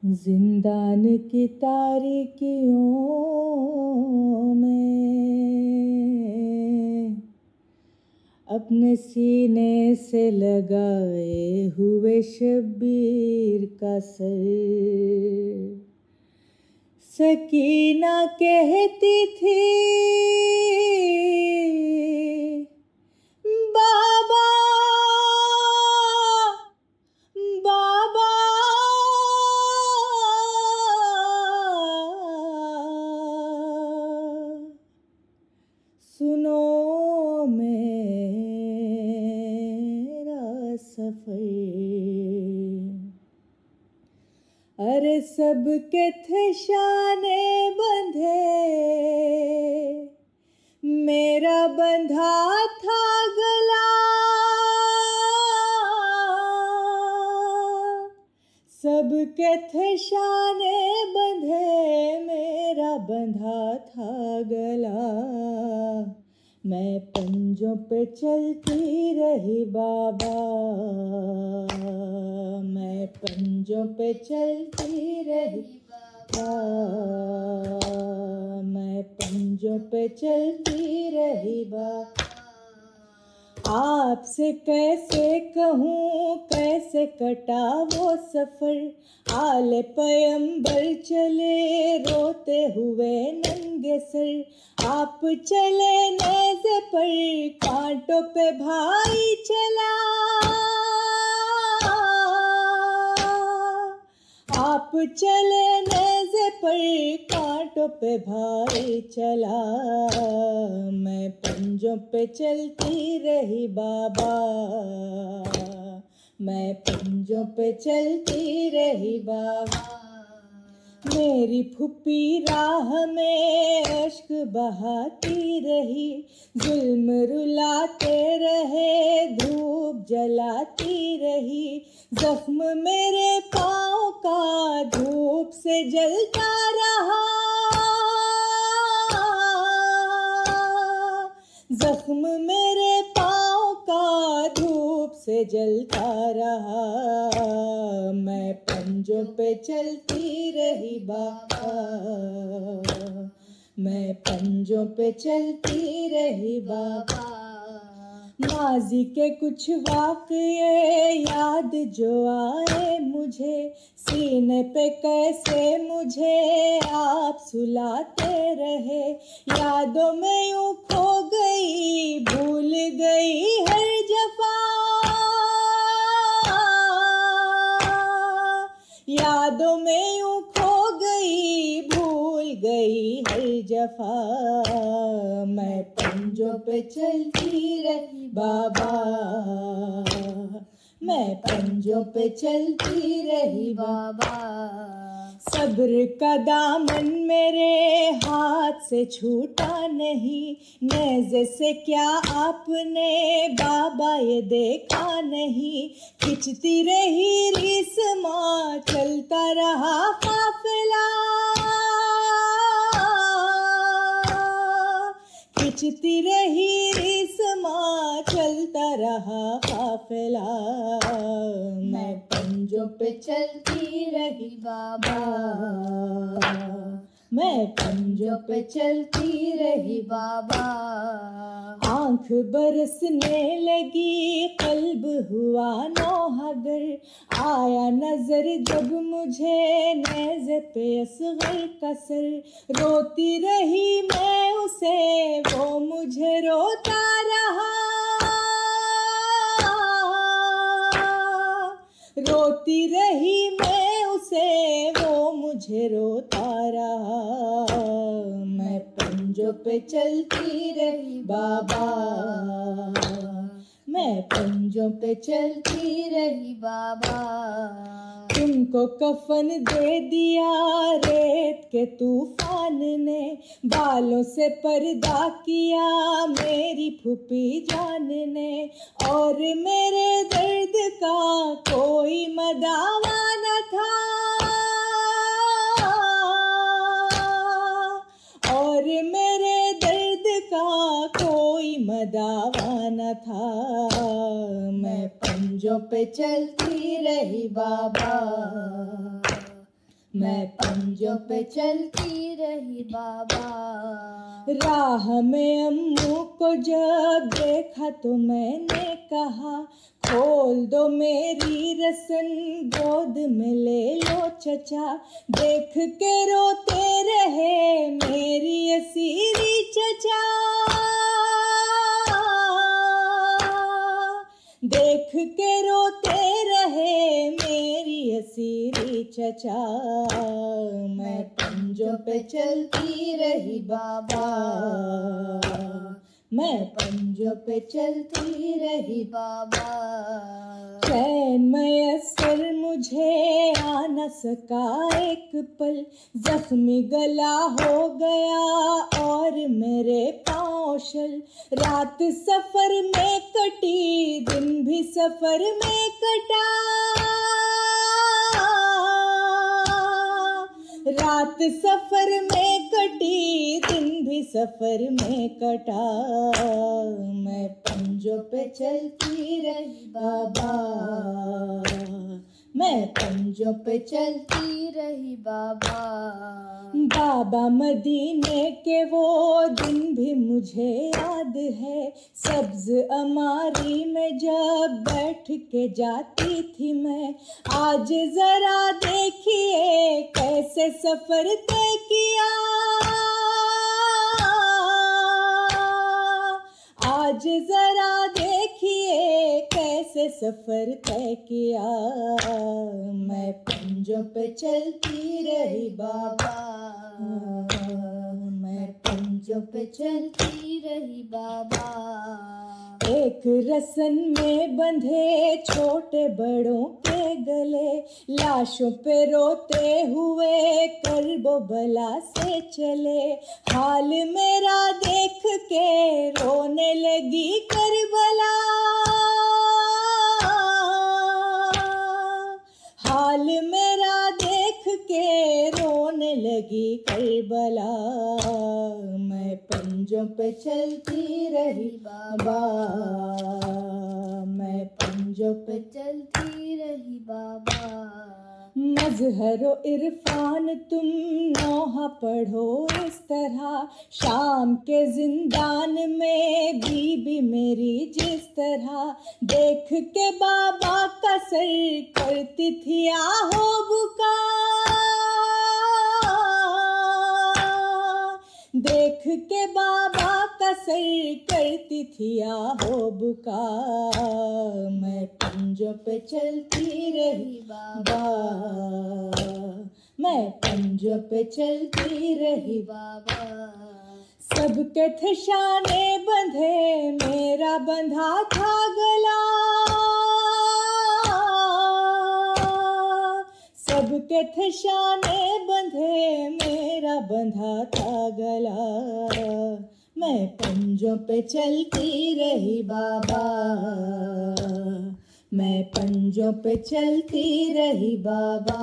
जिंदान की तारीकियों में अपने सीने से लगाए हुए शब्बीर का सर सकीना कहती थी, बाबा बाबा सुनो मेरा सफर। अरे सबके थे शाने बंधे, मेरा बंधा था गला। सबके थे शाने बंधे, मेरा बंधा था गला। मैं पंजों पे चलती रही बाबा, मैं पंजों पे चलती रही बाबा, मैं पंजों पे चलती रही बाबा। आपसे कैसे कहूँ कैसे कटा वो सफर, आले पैगंबर चले रोते हुए नंगे सर। आप चले नेज़े पर कांटों पे भाई चला, आप चले नेज़े पर कांटों पे भाई चला। मैं पंजों पे चलती रही बाबा, मैं पंजों पे चलती रही बाबा। मेरी फुप्पी राह में अश्क बहाती रही, जुल्म रुलाते रहे धूप जलाती रही। जख्म मेरे पाँव का धूप से जलता रहा, जख्म मेरे पाँव का धूप से जलता रहा। मैं पंजों पे चलती रही बाबा, मैं पंजों पे चलती रही बाबा। माजी के कुछ वाक़ये याद जो आए मुझे, सीने पे कैसे मुझे आप सुलाते रहे। यादों में यूं खो गई भूल गई हर जफा, यादों में यूं खो गई भूल गई हर जफा। मैं पंजों पे चलती रही बाबा, मैं पंजों पे चलती रही बाबा। सब्र का दामन मेरे हाथ से छूटा नहीं, नेज़े से क्या आपने बाबा ये देखा नहीं। खिंचती रही रिस्मा चलता रहा काफिला, खिंचती रही रिस्मा चलता रहा काफिला। मैं पंजों पे चलती रही बाबा, मैं पंजों पे चलती रही बाबा। आँख बरसने लगी कल्ब हुआ नौहगर, आया नजर जब मुझे नेज़े पे असग़र का सर। रोती रही मैं उसे वो मुझे रोता रहा, रोती रही मैं उसे वो मुझे रोता रहा। मैं पंजों पे चलती रही बाबा, मैं पंजों पे चलती रही बाबा। तुमको कफन दे दिया रेत के तूफान ने, बालों से पर्दा किया मेरी फूफी जान ने। और मेरे दर्द का कोई मदावा न था, और मेरे दर्द का कोई मदावा न था। मैं पंजों पे चलती रही बाबा, मैं पंजों पे चलती रही बाबा। राह में अम्मू को जब देखा तो मैंने कहा, खोल दो मेरी रसन, गोद में ले लो चचा। देख के रोते रहे मेरी असीरी चचा। देख के रोते रहे मेरी असीरी चचा। मैं पंजों पे चलती रही बाबा। मैं पंजों पे चलती रही बाबा। चैन मयस्सर मुझे आ न सका एक पल, जख्मी गला हो गया और मेरे पाँव शल। रात सफर में कटी, दिन भी सफर में कटा। रात सफर में कटी, दिन भी सफर में कटा। मैं पंजों पे चलती रही बाबा। मैं पंजों पे चलती रही बाबा। बाबा मदीने के वो दिन भी मुझे याद है, सब्ज अमारी में जब बैठ के जाती थी मैं। आज जरा देखिए कैसे सफर तय किया। आज जरा देखिए कैसे सफर तय किया। मैं पंजों पे चलती रही बाबा। मैं पंजों पे चलती रही बाबा। एक रसन में बंधे छोटे बड़ों के गले, लाशों पे रोते हुए कर्बो बला से चले। हाल मेरा देख के रोने लगी करबला। हाल मेरा देख के रोने लगी करबला। मैं पंजों पे चलती रही बाबा। मैं पंजों पे चलती रही बाबा। मजहरो इरफान तुम नौहा पढ़ो इस तरह, शाम के जिंदान में बीबी मेरी जिस तरह। देख के बाबा का सर करती थी आहो बुका। देख के बाबा का सर करती थी आहो बुका। मैं पंजों पे चलती रही बाबा। मैं पंजों पे चलती रही बाबा। सबके थे शाने बंधे, मेरा बंधा था गला। सबके थे शाने बंधे, मेरा बंधा था गला। मैं पंजों पे चलती रही बाबा। मैं पंजों पे चलती रही बाबा।